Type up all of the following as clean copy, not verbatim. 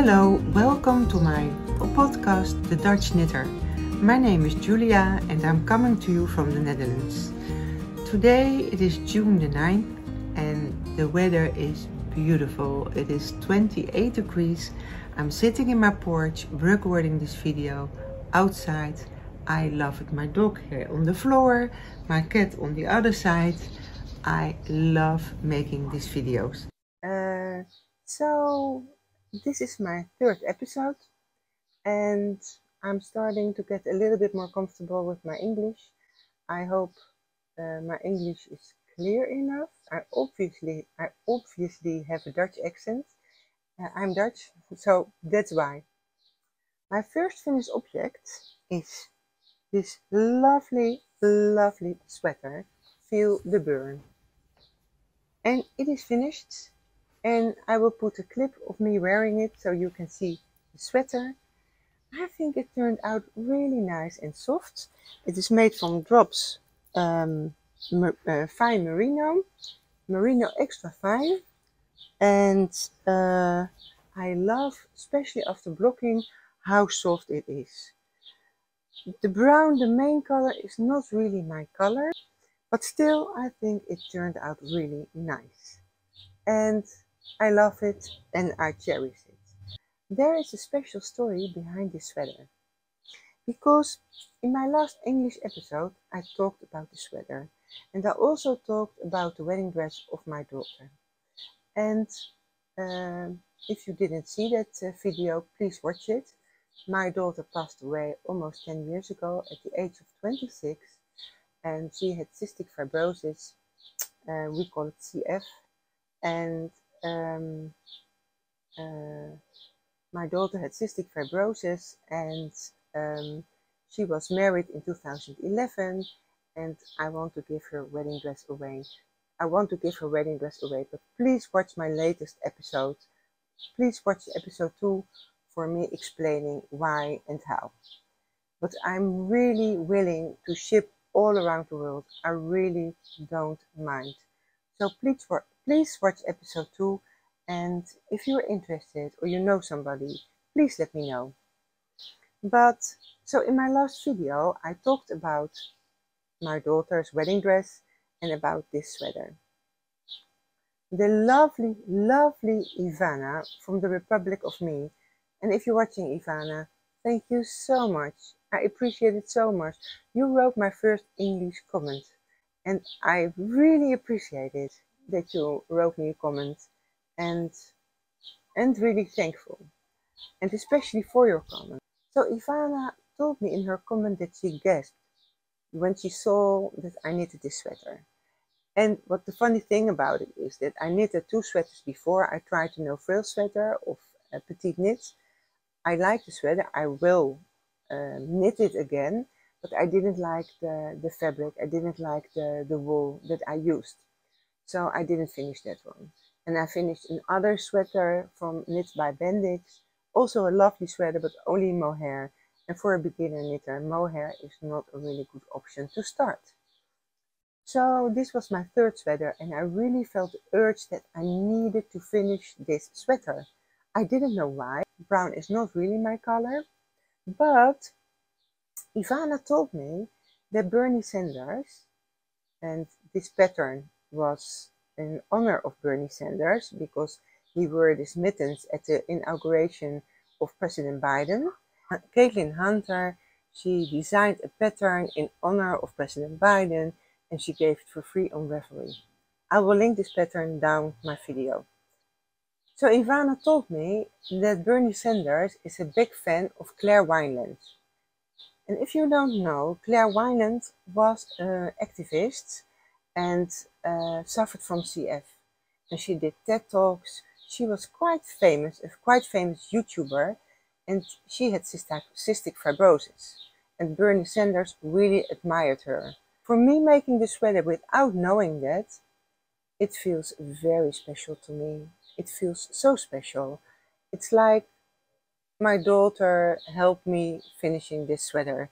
Hello, welcome to my podcast, The Dutch Knitter. My name is Julia and I'm coming to you from the Netherlands. Today it is June the 9th and the weather is beautiful. It is 28 degrees. I'm sitting in my porch recording this video outside. I love it. My dog here on the floor, my cat on the other side. I love making these videos. So this is my third episode and I'm starting to get a little bit more comfortable with my English. I hope my English is clear enough. I obviously have a Dutch accent. I'm Dutch, so that's why. My first finished object is this lovely sweater. Feel the burn. And it is finished. And I will put a clip of me wearing it so you can see the sweater. I think it turned out really nice and soft. It is made from drops fine merino extra fine. And I love, especially after blocking, how soft it is. The brown, the main color, is not really my color, but still I think it turned out really nice. And I love it and I cherish it. There is a special story behind this sweater. Because in my last English episode I talked about the sweater. And I also talked about the wedding dress of my daughter. And if you didn't see that video, please watch it. My daughter passed away almost 10 years ago at the age of 26. And she had cystic fibrosis. We call it CF. And my daughter had cystic fibrosis and she was married in 2011 and I want to give her wedding dress away. But please watch my latest episode. Please watch episode 2 for me explaining why and how. But I'm really willing to ship all around the world. I really don't mind. So please watch episode 2, and if you're interested or you know somebody, please let me know. But so in my last video I talked about my daughter's wedding dress and about this sweater. The lovely Ivana from the Republic of Me, and if you're watching, Ivana, thank you so much. I appreciate it so much. You wrote my first English comment and I really appreciate it that you wrote me a comment, and really thankful, and especially for your comment. So Ivana told me in her comment that she gasped when she saw that I knitted this sweater. And what the funny thing about it is that I knitted 2 sweaters before. I tried the no-frill sweater of Petite Knits. I like the sweater. I will knit it again, but I didn't like the fabric. I didn't like the wool that I used. So I didn't finish that one. And I finished another sweater from Knits by Bendix. Also a lovely sweater, but only mohair. And for a beginner knitter, mohair is not a really good option to start. So this was my third sweater and I really felt the urge that I needed to finish this sweater. I didn't know why. Brown is not really my color. But Ivana told me that Bernie Sanders, and this pattern was in honor of Bernie Sanders because he wore these mittens at the inauguration of President Biden. Caitlin Hunter, she designed a pattern in honor of President Biden and she gave it for free on Ravelry. I will link this pattern down my video. So Ivana told me that Bernie Sanders is a big fan of Claire Wineland. And if you don't know, Claire Wineland was an activist and suffered from CF. And she did TED Talks. She was quite famous, a quite famous YouTuber, and she had cystic fibrosis. And Bernie Sanders really admired her. For me making this sweater without knowing that, it feels very special to me. It feels so special. It's like my daughter helped me finishing this sweater.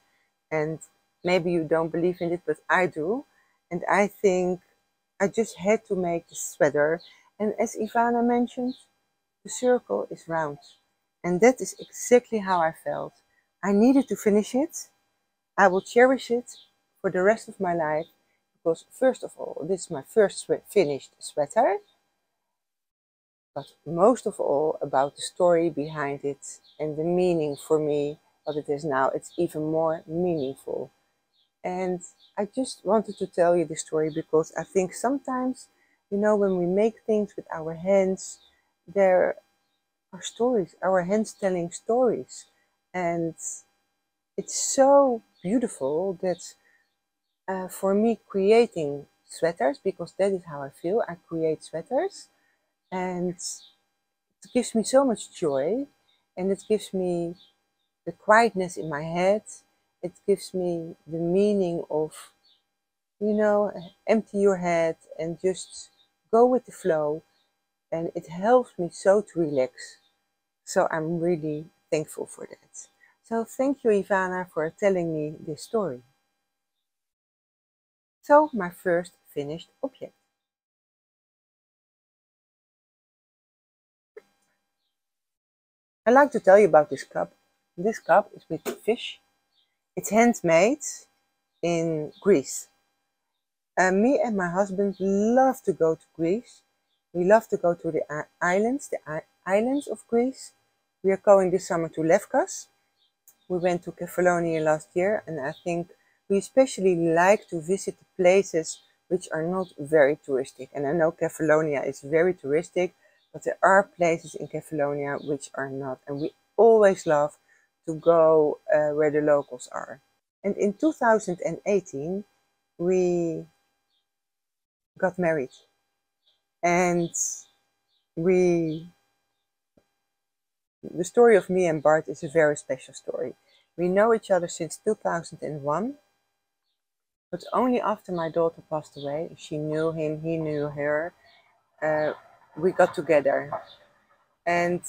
And maybe you don't believe in it, but I do. And I think I just had to make the sweater. And as Ivana mentioned, the circle is round. And that is exactly how I felt. I needed to finish it. I will cherish it for the rest of my life because, first of all, this is my first finished sweater. But most of all, about the story behind it and the meaning for me, what it is now, it's even more meaningful. And I just wanted to tell you this story because I think sometimes, you know, when we make things with our hands, there are stories, our hands telling stories. And it's so beautiful that for me creating sweaters, because that is how I feel, I create sweaters, and it gives me so much joy, and it gives me the quietness in my head. It gives me the meaning of, you know, empty your head and just go with the flow, and it helps me so to relax. So I'm really thankful for that. So thank you, Ivana, for telling me this story. So my first finished object. I'd like to tell you about this cup. This cup is with fish. It's handmade in Greece. Me and my husband love to go to Greece. We love to go to the islands of Greece. We are going this summer to Lefkas. We went to Kefalonia last year, and I think we especially like to visit the places which are not very touristic. And I know Kefalonia is very touristic, but there are places in Kefalonia which are not. And we always love to go where the locals are. And in 2018, we got married. And the story of me and Bart is a very special story. We know each other since 2001, but only after my daughter passed away, she knew him, he knew her, we got together. And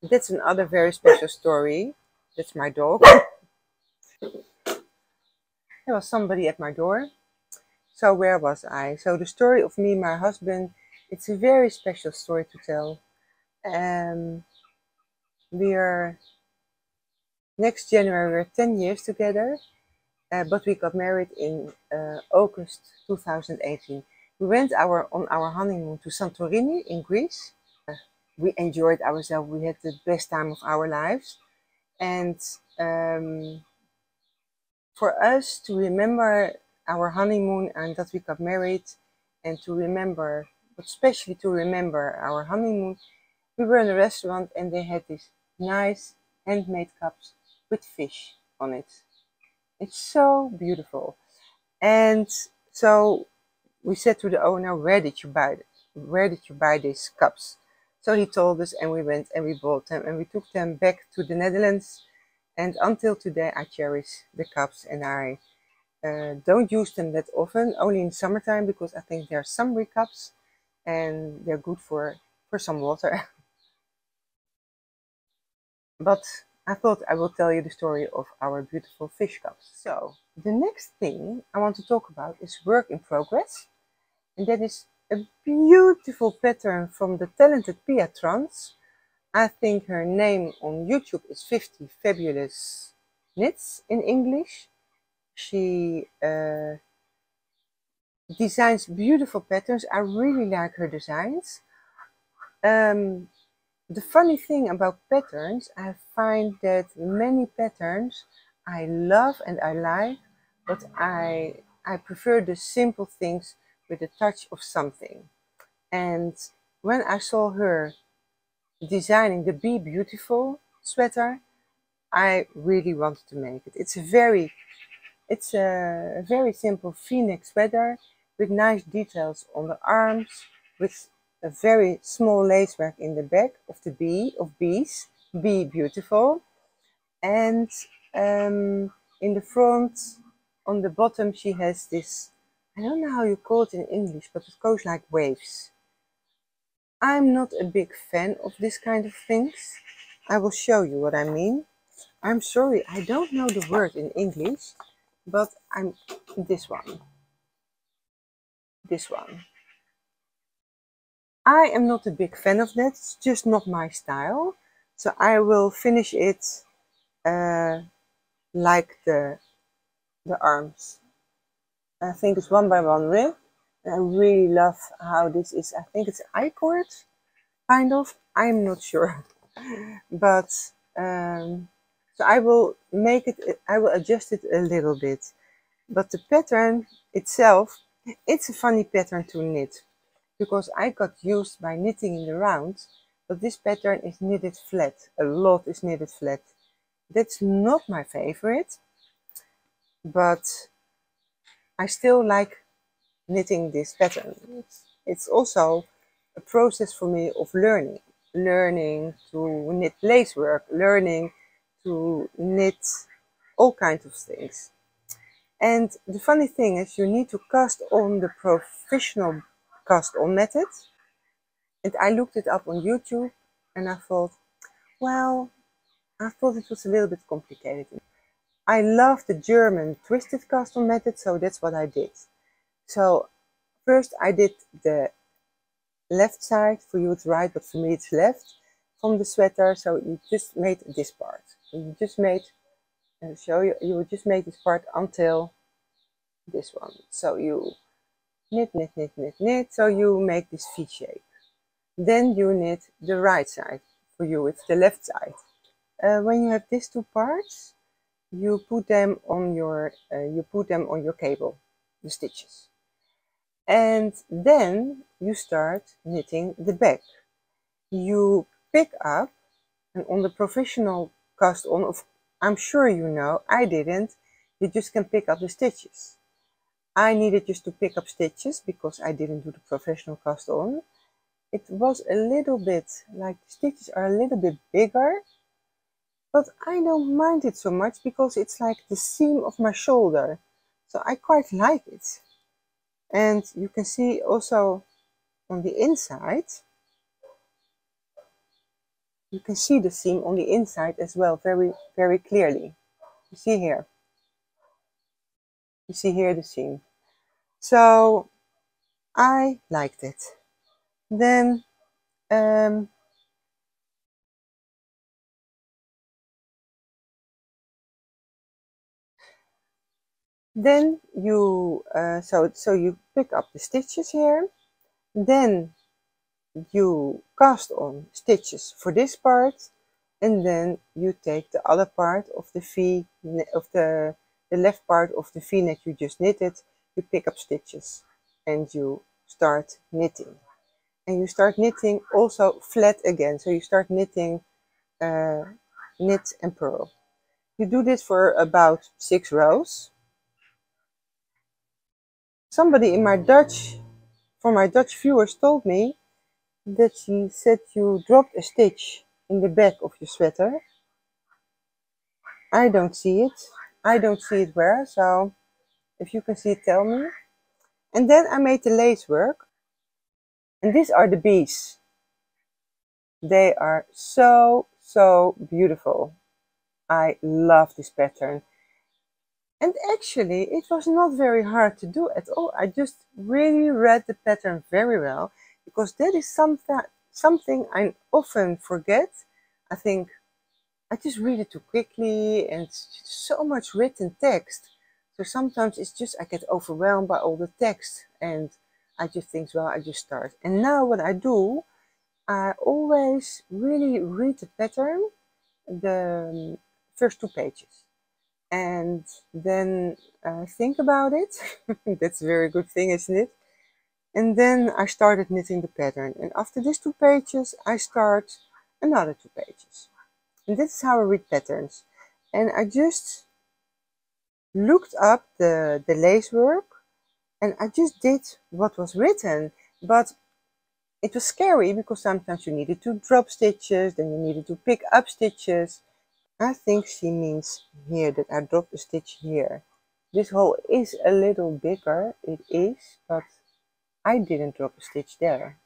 that's another very special story. That's my dog. There was somebody at my door. So where was I? So the story of me and my husband, it's a very special story to tell. Next January, we're 10 years together, but we got married in August 2018. We went on our honeymoon to Santorini in Greece. We enjoyed ourselves. We had the best time of our lives. And for us to remember our honeymoon and that we got married, and to remember, but especially to remember our honeymoon, we were in a restaurant and they had these nice handmade cups with fish on it. It's so beautiful. And so we said to the owner, where did you buy these cups? So he told us, and we went and we bought them and we took them back to the Netherlands. And until today, I cherish the cups, and I don't use them that often, only in summertime, because I think they're summery cups and they're good for some water. But I thought I will tell you the story of our beautiful fish cups. So the next thing I want to talk about is work in progress. And that is a beautiful pattern from the talented Patrons. I think her name on YouTube is 50 Fabulous Knits in English. She designs beautiful patterns. I really like her designs. The funny thing about patterns, I find that many patterns I love and I like, but I prefer the simple things with a touch of something. And when I saw her designing the Be Beautiful sweater, I really wanted to make it. It's a very simple V-neck sweater with nice details on the arms, with a very small lacework in the back of the bees, Be Beautiful. And in the front, on the bottom, she has this, I don't know how you call it in English, but it goes like waves. I'm not a big fan of this kind of things. I will show you what I mean. I'm sorry, I don't know the word in English, but this one. I am not a big fan of that. It's just not my style. So I will finish it like the arms. I think it's 1 by 1 rib. And I really love how this is. I think it's I-cord, kind of. I'm not sure. But so I will make it, I will adjust it a little bit. But the pattern itself, it's a funny pattern to knit, because I got used by knitting in the round, but this pattern is knitted flat. A lot is knitted flat. That's not my favorite, but I still like knitting this pattern. It's also a process for me of learning to knit lacework, learning to knit all kinds of things. And the funny thing is, you need to cast on the professional cast on method. And I looked it up on YouTube and I thought, well, I thought it was a little bit complicated. I love the German twisted cast on method, so that's what I did. So first I did the left side, for you it's right, but for me it's left, from the sweater. So you just made this part. So you just made, you will just make this part until this one. So you knit, knit, knit, knit, knit, so you make this V shape. Then you knit the right side. For you it's the left side. When you have these two parts, you put them on your cable, the stitches. And then you start knitting the back. You pick up, and on the professional cast on, I'm sure you know, I didn't, you just can pick up the stitches. I needed just to pick up stitches because I didn't do the professional cast on. It was a little bit, like the stitches are a little bit bigger, but I don't mind it so much because it's like the seam of my shoulder. So I quite like it. And you can see also on the inside, you can see the seam on the inside as well, very, very clearly. You see here. You see here the seam. So I liked it. Then you so you pick up the stitches here. Then you cast on stitches for this part, and then you take the other part of the V, of the left part of the V-neck you just knitted. You pick up stitches and you start knitting. And you start knitting also flat again. So you start knitting knit and purl. You do this for about 6 rows. Somebody in my Dutch, for my Dutch viewers, told me that she said you dropped a stitch in the back of your sweater. I don't see it. I don't see it where, so if you can see it, tell me. And then I made the lace work. And these are the bees. They are so, so beautiful. I love this pattern. And actually, it was not very hard to do at all. I just really read the pattern very well, because that is something I often forget. I think I just read it too quickly, and it's so much written text. So sometimes it's just I get overwhelmed by all the text, and I just think, well, I just start. And now what I do, I always really read the pattern, the first 2 pages. And then think about it. That's a very good thing, isn't it? And then I started knitting the pattern. And after these 2 pages, I start another 2 pages. And this is how I read patterns. And I just looked up the lace work, and I just did what was written. But it was scary because sometimes you needed to drop stitches, then you needed to pick up stitches. I think she means here that I dropped a stitch here. This hole is a little bigger, it is, but I didn't drop a stitch there.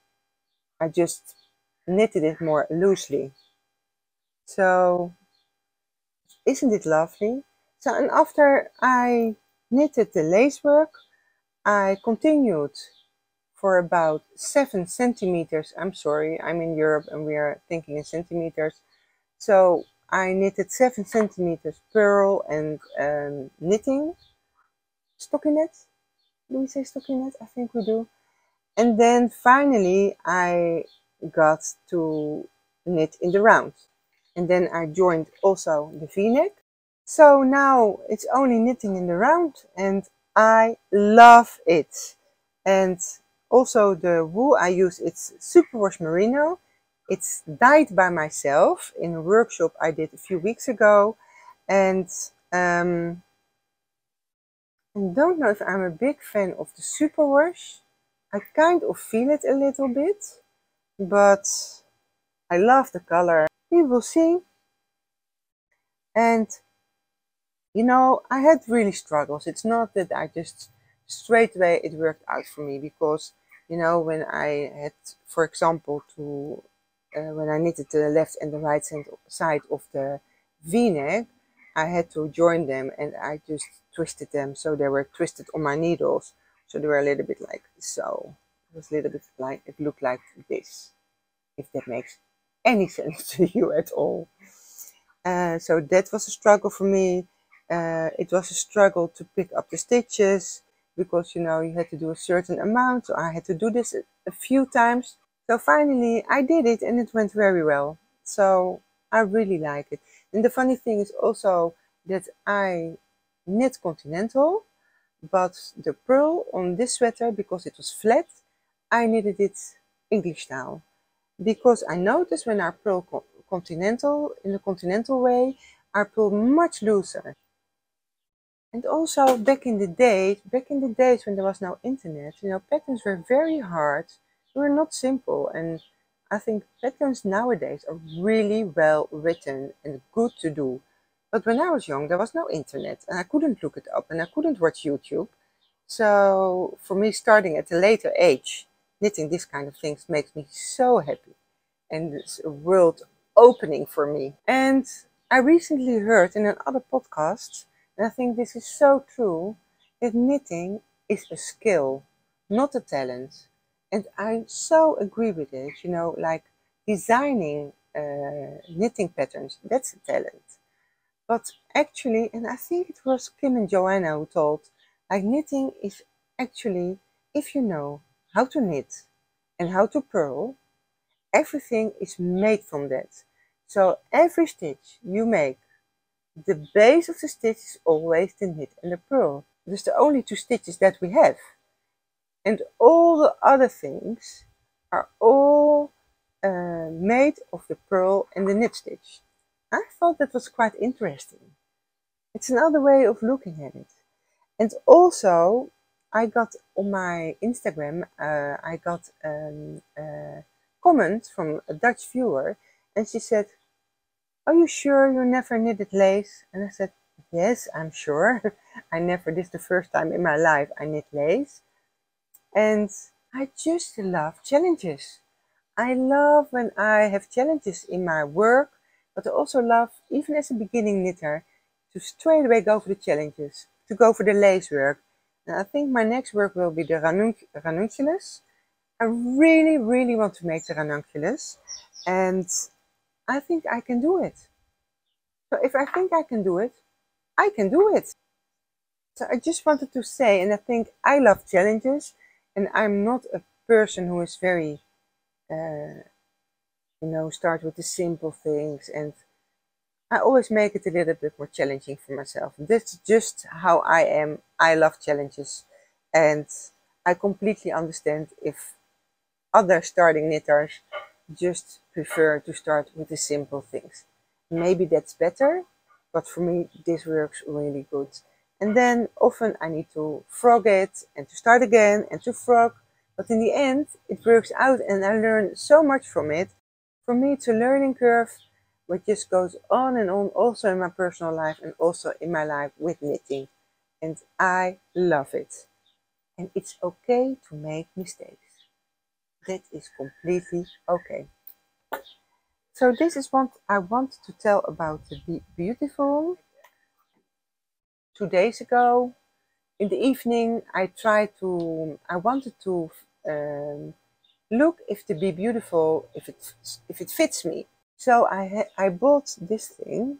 I just knitted it more loosely. So, isn't it lovely? So, and after I knitted the lace work, I continued for about 7 centimeters. I'm sorry, I'm in Europe and we are thinking in centimeters. So I knitted 7 centimeters purl and knitting stockinette. Do we say stockinette? I think we do. And then finally I got to knit in the round. And then I joined also the v-neck. So now it's only knitting in the round and I love it. And also the wool I use, it's superwash merino. It's dyed by myself in a workshop I did a few weeks ago. And I don't know if I'm a big fan of the superwash. I kind of feel it a little bit, but I love the color. We will see. And you know, I had really struggles. It's not that I just straight away it worked out for me, because you know, when I had, for example, to when I knitted the left and the right side of the v-neck, I had to join them and I just twisted them so they were twisted on my needles, so they were a little bit like so. It was a little bit like, it looked like this, if that makes any sense to you at all. So that was a struggle for me. It was a struggle to pick up the stitches, because you know, you had to do a certain amount, so I had to do this a few times. So finally I did it and it went very well. So I really like it. And the funny thing is also that I knit continental, but the purl on this sweater, because it was flat, I knitted it English style. Because I noticed when I purl continental, in the continental way, I purl much looser. And also back in the days when there was no internet, you know, patterns were very hard. They were not simple. And I think patterns nowadays are really well written and good to do. But when I was young, there was no internet and I couldn't look it up and I couldn't watch YouTube. So for me, starting at a later age, knitting this kind of things makes me so happy. And it's a world opening for me. And I recently heard in another podcast, and I think this is so true, that knitting is a skill, not a talent. And I so agree with it. You know, like designing knitting patterns, that's a talent. But actually, and I think it was Kim and Joanna who told, like knitting is actually, if you know how to knit and how to purl, everything is made from that. So every stitch you make, the base of the stitch is always the knit and the purl. There's the only 2 stitches that we have. And all the other things are all made of the purl and the knit stitch. I thought that was quite interesting. It's another way of looking at it. And also, I got on my Instagram, I got a comment from a Dutch viewer, and she said, "Are you sure you never knitted lace?" And I said, "Yes, I'm sure. I never, this is the first time in my life I knit lace." And I just love challenges. I love when I have challenges in my work, but I also love, even as a beginning knitter, to straight away go for the challenges, to go for the lace work. And I think my next work will be the ranunculus. I really, really want to make the ranunculus, and I think I can do it. So if I think I can do it, I can do it. So I just wanted to say, and I think I love challenges, and I'm not a person who is very, you know, start with the simple things, and I always make it a little bit more challenging for myself. That's just how I am. I love challenges, and I completely understand if other starting knitters just prefer to start with the simple things. Maybe that's better, but for me this works really good. And then often I need to frog it and to start again and to frog, but in the end it works out and I learn so much from it. For me it's a learning curve which just goes on and on, also in my personal life and also in my life with knitting, and I love it. And it's okay to make mistakes. That is completely okay. So this is what I want to tell about the Be Beautiful. 2 days ago, in the evening, I wanted to look if the Be Beautiful, if it fits me. So I bought this thing,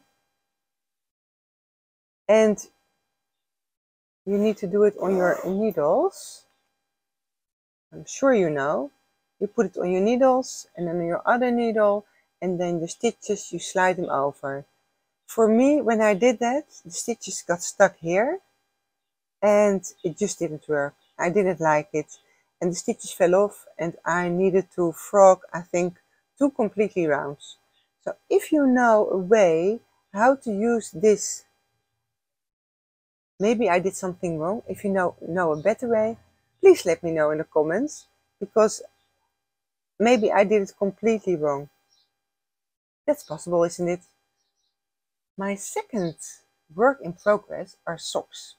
and you need to do it on your needles. I'm sure you know. You put it on your needles and then on your other needle, and then the stitches, you slide them over. For me, when I did that, the stitches got stuck here and it just didn't work. I didn't like it, and the stitches fell off, and I needed to frog, I think, 2 completely rounds. So if you know a way how to use this, maybe I did something wrong. If you know a better way, please let me know in the comments, because maybe I did it completely wrong. That's possible, isn't it? My second work in progress are socks.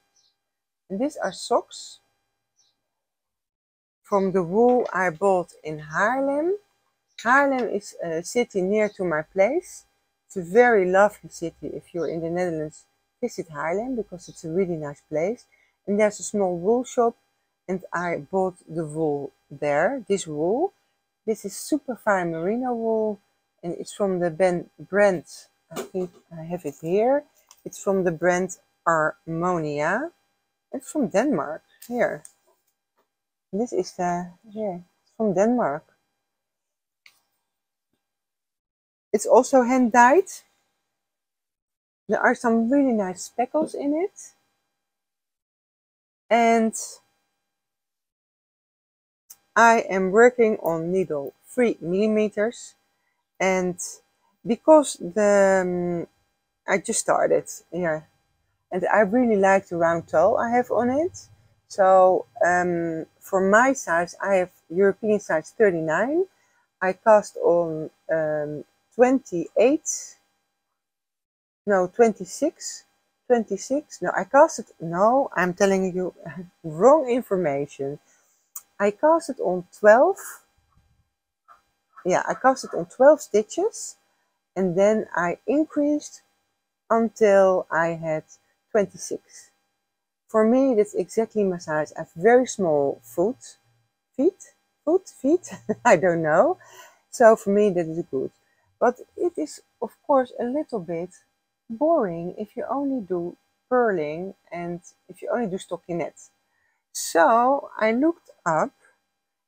And these are socks from the wool I bought in Haarlem. Haarlem is a city near to my place. It's a very lovely city. If you're in the Netherlands, visit Haarlem, because it's a really nice place. And there's a small wool shop, and I bought the wool there, this wool. This is super fine merino wool, and it's from the brand, I think I have it here. It's from the brand Armonia. It's from Denmark, here. This is it's from Denmark. It's also hand dyed. There are some really nice speckles in it. And I am working on needle 3 millimeters. And because I just started here, and I really like the round toe I have on it. So for my size, I have European size 39. I cast on 26. No, I casted, no, I'm telling you wrong information. I casted on 12. Yeah, I casted on 12 stitches, and then I increased until I had 26. For me, that's exactly my size. I have very small feet, I don't know. So for me, that is good. But it is, of course, a little bit boring if you only do purling and if you only do stockinette. So I looked up,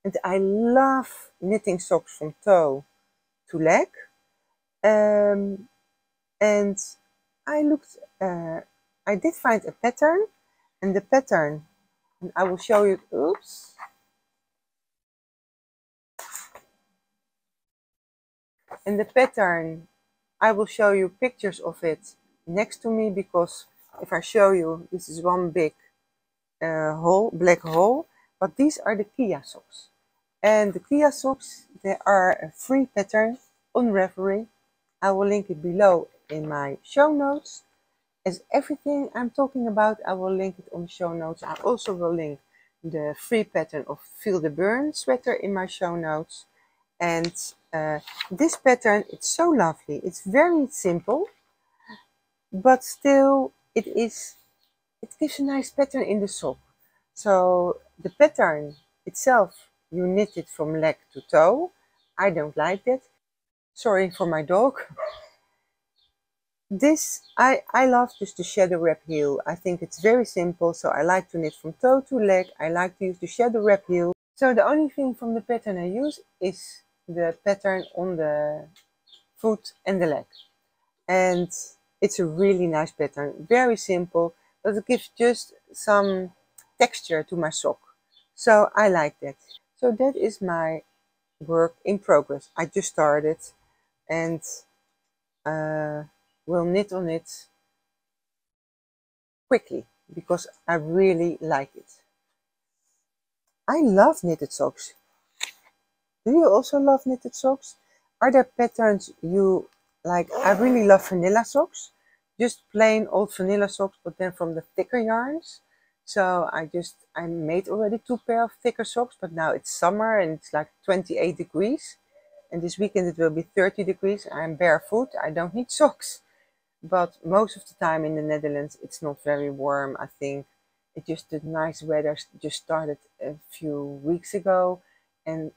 and I love knitting socks from toe to leg. And I looked, I did find a pattern, and the pattern, and I will show you, oops. And the pattern, I will show you pictures of it next to me, because if I show you, this is one big hole, black hole, but these are the Kia socks. And the Kia socks, they are a free pattern on Ravelry. I will link it below in my show notes. As everything I'm talking about, I will link it on the show notes. I also will link the free pattern of Feel the Burn sweater in my show notes. And this pattern, it's so lovely. It's very simple, but still it gives a nice pattern in the sock. So the pattern itself, you knit it from leg to toe. I don't like that. Sorry for my dog. This, I love just the shadow wrap heel. I think it's very simple, so I like to knit from toe to leg. I like to use the shadow wrap heel. So the only thing from the pattern I use is the pattern on the foot and the leg. And it's a really nice pattern, very simple, but it gives just some texture to my sock. So I like that. So that is my work in progress. I just started, and will knit on it quickly because I really like it. I love knitted socks. Do you also love knitted socks? Are there patterns you like? I really love vanilla socks, just plain old vanilla socks, but then from the thicker yarns. So I made already 2 pairs of thicker socks, but now it's summer and it's like 28 degrees. And this weekend it will be 30 degrees. I'm barefoot, I don't need socks. But most of the time in the Netherlands, it's not very warm, I think. It just, the nice weather just started a few weeks ago. And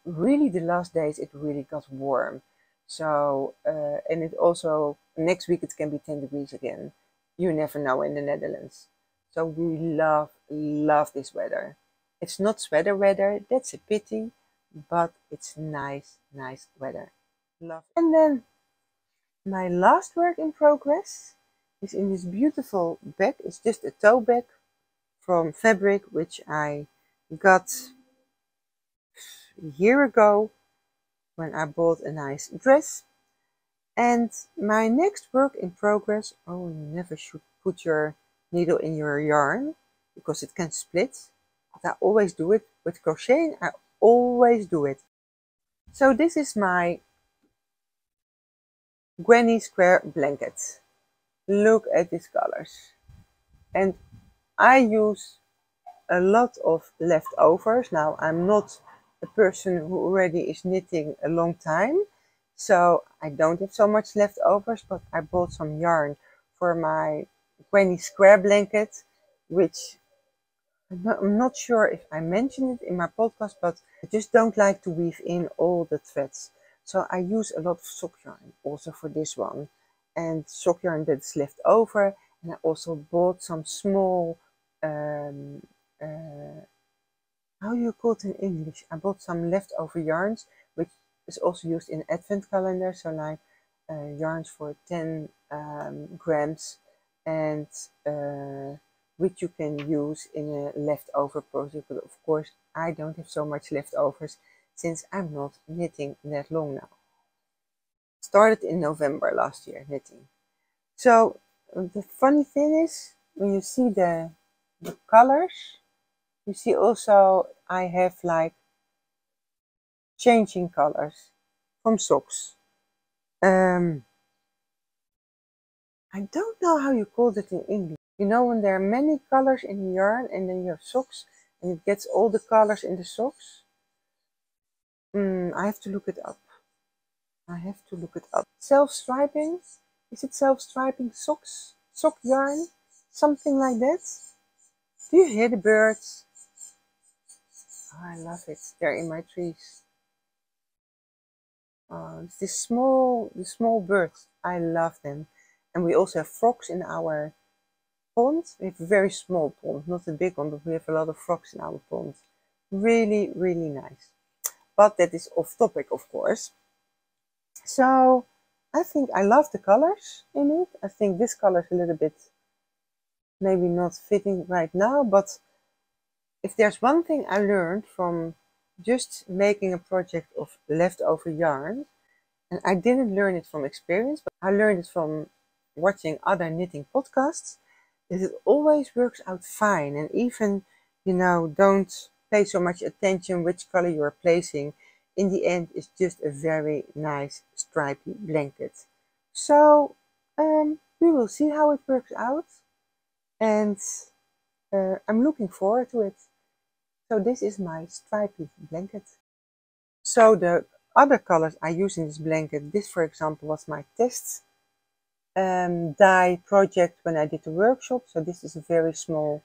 really the last days, it really got warm. So, and it also, next week it can be 10 degrees again. You never know in the Netherlands. So we love this weather. It's not sweater weather, that's a pity, but it's nice weather. Love it. And then my last work in progress is in this beautiful bag. It's just a tote bag from fabric, which I got a year ago when I bought a nice dress. And my next work in progress, oh, you never should put your needle in your yarn because it can split. But I always do it with crocheting. I always do it. So this is my granny square blanket. Look at these colors. And I use a lot of leftovers. Now, I'm not a person who already is knitting a long time, so I don't have so much leftovers, but I bought some yarn for my granny square blanket, which I'm not sure if I mentioned it in my podcast, but I just don't like to weave in all the threads. So I use a lot of sock yarn also for this one, and sock yarn that's left over. And I also bought some small, how do you call it in English? I bought some leftover yarns, which is also used in advent calendar. So like yarns for 10 grams, and which you can use in a leftover project. But of course, I don't have so much leftovers since I'm not knitting that long now. Started in November last year knitting. So the funny thing is, when you see the colors, you see also I have like changing colors from socks. I don't know how you call it in English. You know, when there are many colors in the yarn and then you have socks and it gets all the colors in the socks. I have to look it up. Self-striping? Is it self-striping socks? Sock yarn? Something like that? Do you hear the birds? Oh, I love it. They're in my trees. It's the small birds. I love them. And we also have frogs in our pond. We have a very small pond, not a big one, but we have a lot of frogs in our pond. Really, really nice. But that is off topic, of course. So I think I love the colors in it. I think this color is a little bit maybe not fitting right now, but if there's one thing I learned from just making a project of leftover yarn, and I didn't learn it from experience, but I learned it from watching other knitting podcasts, that it always works out fine. And even, you know, don't pay so much attention which color you are placing. In the end, it's just a very nice stripy blanket. So we will see how it works out. And I'm looking forward to it. So this is my stripy blanket. So the other colors I use in this blanket, this for example was my test dye project when I did the workshop. So this is a very small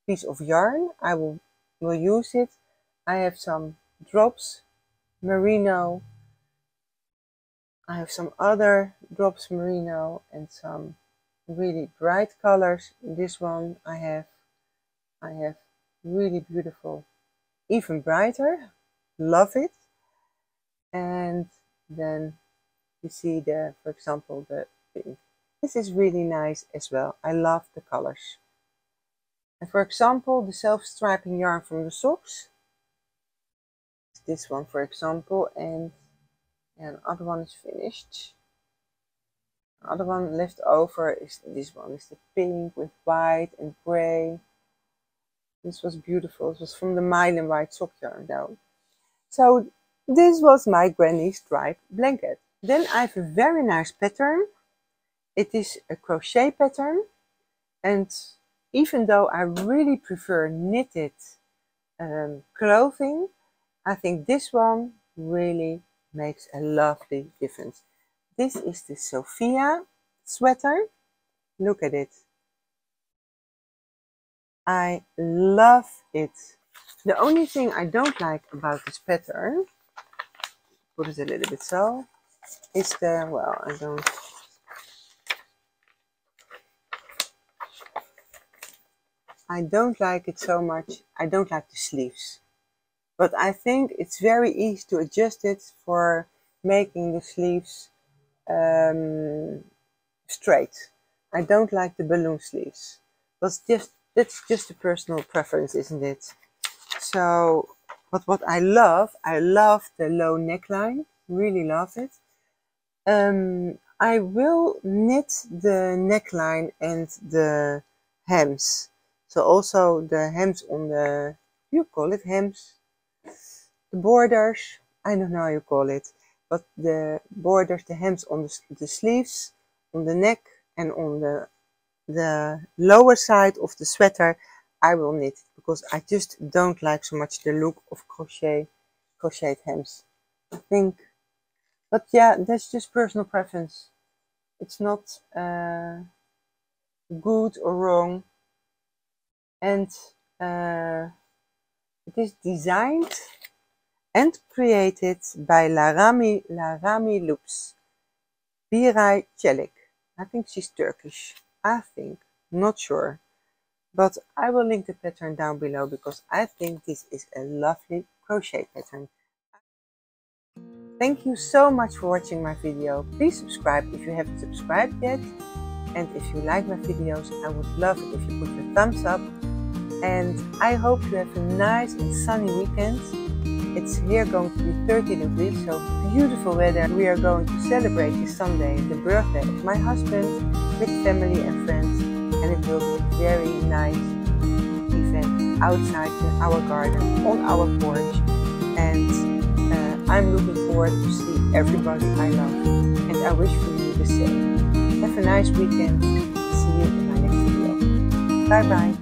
piece of yarn. I will use it. I have some drops merino. I have some other drops merino and some really bright colors. This one I have really beautiful, even brighter. Love it. And then you see for example, the pink. This is really nice as well. I love the colors. And for example, the self-striping yarn from the socks. This one, for example, and the other one is finished. The other one left over is this one. It's the pink with white and gray. This was beautiful. It was from the Mylan White sock yarn though. So this was my granny stripe blanket. Then I have a very nice pattern. It is a crochet pattern, and even though I really prefer knitted clothing, I think this one really makes a lovely difference. This is the Sophia sweater. Look at it. I love it. The only thing I don't like about this pattern, put it a little bit so. Is the, well, I don't like it so much. I don't like the sleeves. But I think it's very easy to adjust it for making the sleeves straight. I don't like the balloon sleeves. But that's just a personal preference, isn't it? So, but what I love the low neckline. Really love it. I will knit the neckline and the hems. So also the hems on the, you call it hems, the borders, I don't know how you call it, but the borders, the hems on the sleeves, on the neck, and on the lower side of the sweater, I will knit, because I just don't like so much the look of crocheted hems. I think, but yeah, that's just personal preference. It's not good or wrong. And it is designed and created by Larami Loops. Biray Çelik. I think she's Turkish. I think. Not sure. But I will link the pattern down below, because I think this is a lovely crochet pattern. Thank you so much for watching my video. Please subscribe if you haven't subscribed yet. And if you like my videos, I would love it if you put your thumbs up. And I hope you have a nice and sunny weekend. It's here going to be 30 degrees, so beautiful weather. We are going to celebrate this Sunday the birthday of my husband with family and friends. And it will be a very nice event outside in our garden, on our porch. And I'm looking forward to see everybody I love. And I wish for you the same. Have a nice weekend. See you in my next video. Bye bye.